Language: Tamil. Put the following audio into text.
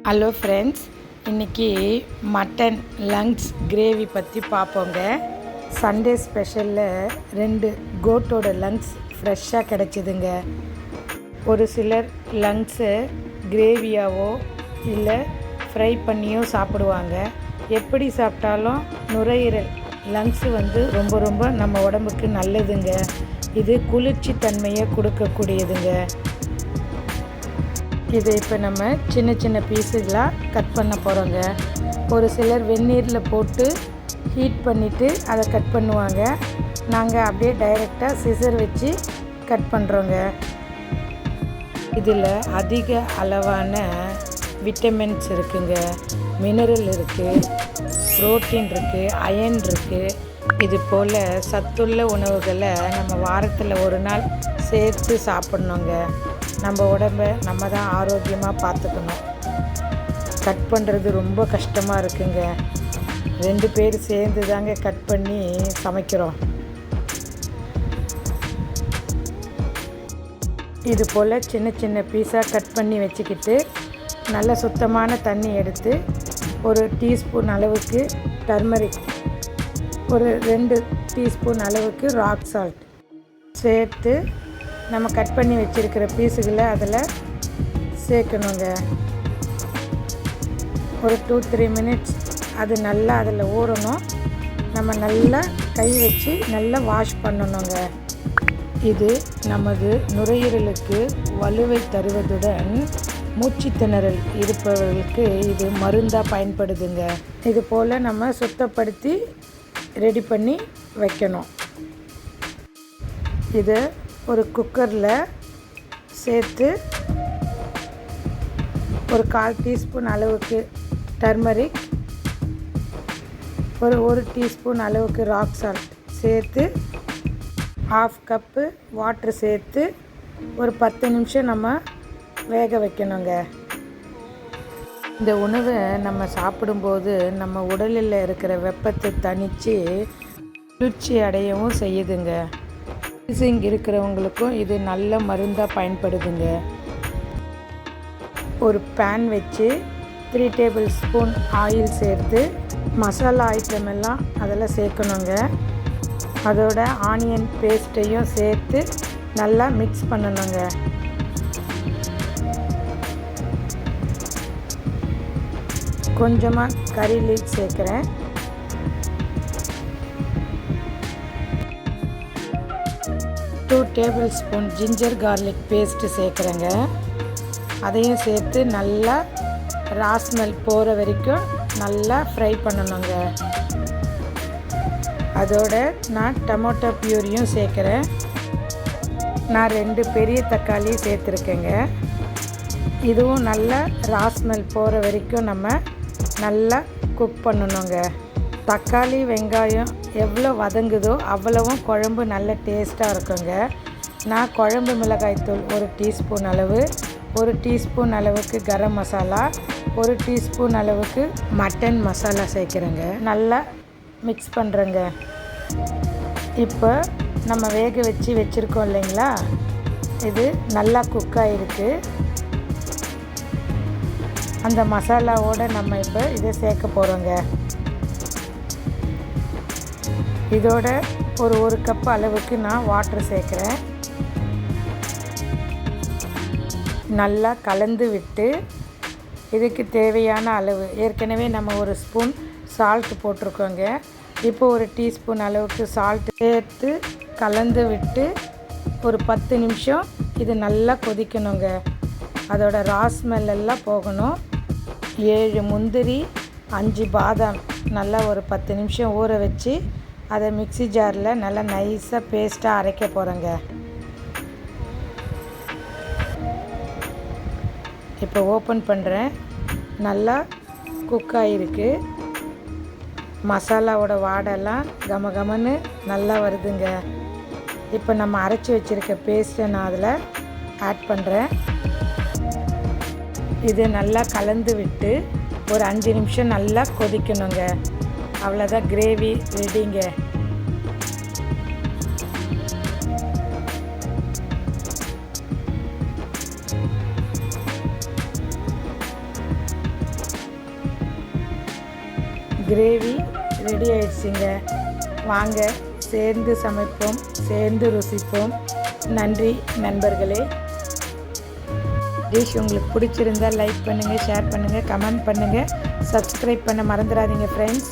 ஹலோ ஃப்ரெண்ட்ஸ், இன்றைக்கி மட்டன் லங்ஸ் கிரேவி பற்றி பார்ப்போங்க. சண்டே ஸ்பெஷலில் 2 கோட்டோட லங்ஸ் ஃப்ரெஷ்ஷாக கிடச்சிதுங்க. ஒரு சிலர் லங்ஸை கிரேவியாவோ இல்லை ஃப்ரை பண்ணியோ சாப்பிடுவாங்க. எப்படி சாப்பிட்டாலும் நுரையீரல் லங்ஸு ரொம்ப நம்ம உடம்புக்கு நல்லதுங்க. இது குளிர்ச்சி தன்மையை கொடுக்கக்கூடியதுங்க. இதை இப்போ நம்ம சின்ன சின்ன பீஸுகளாக கட் பண்ண போகிறோங்க. ஒரு சிலர் வெந்நீரில் போட்டு ஹீட் பண்ணிவிட்டு அதை கட் பண்ணுவாங்க. நாங்கள் அப்படியே டைரெக்டாக சிசர் வச்சு கட் பண்ணுறோங்க. இதில் அதிக அளவான விட்டமின்ஸ் இருக்குங்க, மினரல் இருக்குது, புரோட்டீன் இருக்குது, அயன் இருக்குது. இது போல் சத்துள்ள உணவுகளை நம்ம வாரத்தில் ஒரு நாள் சேர்த்து சாப்பிட்ணுங்க. நம்ம உடம்பை நம்ம தான் ஆரோக்கியமாக பார்த்துக்கணும். கட் பண்ணுறது ரொம்ப கஷ்டமாக இருக்குங்க. 2 பேர் சேர்ந்து தாங்க கட் பண்ணி சமைக்கிறோம். இது போல் சின்ன சின்ன பீஸாக கட் பண்ணி வச்சுக்கிட்டு நல்ல சுத்தமான தண்ணி எடுத்து ஒரு டீஸ்பூன் அளவுக்கு டர்மரிக், ஒரு 2 டீஸ்பூன் அளவுக்கு ராக் சால்ட் சேர்த்து நம்ம கட் பண்ணி வச்சுருக்கிற பீஸுகளை அதில் சேர்க்கணுங்க. ஒரு 2-3 மினிட்ஸ் அது நல்லா அதில் ஊறணும். நம்ம நல்லா கை வச்சு நல்லா வாஷ் பண்ணணுங்க. இது நமது நுரையீரலுக்கு வலுவை தருவதுடன் மூச்சு திணறல் இருப்பவர்களுக்கு இது மருந்தாக பயன்படுதுங்க. இது போல் நம்ம சுத்தப்படுத்தி ரெடி பண்ணி வைக்கணும். இது ஒரு குக்கரில் சேர்த்து ஒரு 1/4 டீஸ்பூன் அளவுக்கு டர்மரிக், ஒரு டீஸ்பூன் அளவுக்கு ராக் சால்ட் சேர்த்து 1/2 கப்பு வாட்ரு சேர்த்து ஒரு 10 நிமிஷம் நம்ம வேக வைக்கணுங்க. இந்த உணவை நம்ம சாப்பிடும்போது நம்ம உடலில் இருக்கிற வெப்பத்தை தணித்து குளிர்ச்சி அடையவும் செய்யுதுங்க. வீசிங் இருக்கிறவங்களுக்கும் இது நல்ல மருந்தாக பயன்படுதுங்க. ஒரு பேன் வச்சு 3 டேபிள் ஸ்பூன் ஆயில் சேர்த்து மசாலா ஐட்டம் எல்லாம் அதில் சேர்க்கணுங்க. அதோட ஆனியன் பேஸ்ட்டையும் சேர்த்து நல்லா மிக்ஸ் பண்ணணுங்க. கொஞ்சமாக கறி லீஃப் சேர்க்குறேன். Tablespoon ginger garlic paste சேர்க்குறேங்க. அதையும் சேர்த்து நல்லா ராஸ்மெல் போகிற வரைக்கும் நல்லா ஃப்ரை பண்ணணுங்க. அதோட நான் டொமேட்டோ பியூரியும் சேர்க்குறேன். நான் 2 பெரிய தக்காளி சேர்த்துருக்கேங்க. இதுவும் நல்லா ராஸ்மெல் போகிற வரைக்கும் நம்ம நல்லா குக் பண்ணணுங்க. தக்காளி வெங்காயம் எவ்வளோ வதங்குதோ அவ்வளவும் குழம்பு நல்ல டேஸ்ட்டாக இருக்குங்க. நான் குழம்பு மிளகாய்த்தூள் 1 டீஸ்பூன் அளவு, 1 டீஸ்பூன் அளவுக்கு கரம் மசாலா, 1 டீஸ்பூன் அளவுக்கு மட்டன் மசாலா சேர்க்குறேங்க. நல்லா மிக்ஸ் பண்ணுறேங்க. இப்போ நம்ம வேக வச்சு வச்சுருக்கோம் இல்லைங்களா, இது நல்லா குக் ஆகிருக்கு. அந்த மசாலாவோடு நம்ம இப்போ இதை சேர்க்க போகிறோங்க. இதோட ஒரு கப் அளவுக்கு நான் வாட்ரு சேர்க்குறேன். நல்லா கலந்து விட்டு இதுக்கு தேவையான அளவு, ஏற்கனவே நம்ம 1 ஸ்பூன் சால்ட் போட்டிருக்கோங்க. இப்போ 1 டீஸ்பூன் அளவுக்கு சால்ட் சேர்த்து கலந்து விட்டு ஒரு 10 நிமிஷம் இது நல்லா கொதிக்கணுங்க. அதோட ராஸ்மெல் எல்லாம் போகணும். 7 முந்திரி, 5 பாதாம் நல்லா ஒரு 10 நிமிஷம் ஊற வச்சு அதை மிக்ஸி ஜாரில் நல்லா நைஸாக பேஸ்ட்டாக அரைக்க போகிறேங்க. இப்போ ஓப்பன் பண்ணுறேன். நல்லா குக் ஆகிருக்கு. மசாலாவோட வாடெல்லாம் கமகமன்னு நல்லா வருதுங்க. இப்போ நம்ம அரைச்சி வச்சுருக்க பேஸ்ட்டை நான் அதில் ஆட் பண்ணுறேன். இது நல்லா கலந்து விட்டு ஒரு 5 நிமிஷம் நல்லா கொதிக்கணுங்க. அவ்வளோதான், கிரேவி ரெடிங்க. கிரேவி ரெடி ஆயிடுச்சுங்க. வாங்க சேர்ந்து சமைப்போம், சேர்ந்து ருசிப்போம். நன்றி நண்பர்களே. டிஷ் உங்களுக்கு பிடிச்சிருந்தால் லைக் பண்ணுங்கள், ஷேர் பண்ணுங்கள், கமெண்ட் பண்ணுங்கள், சப்ஸ்கிரைப் பண்ண மறந்துடாதீங்க ஃப்ரெண்ட்ஸ்.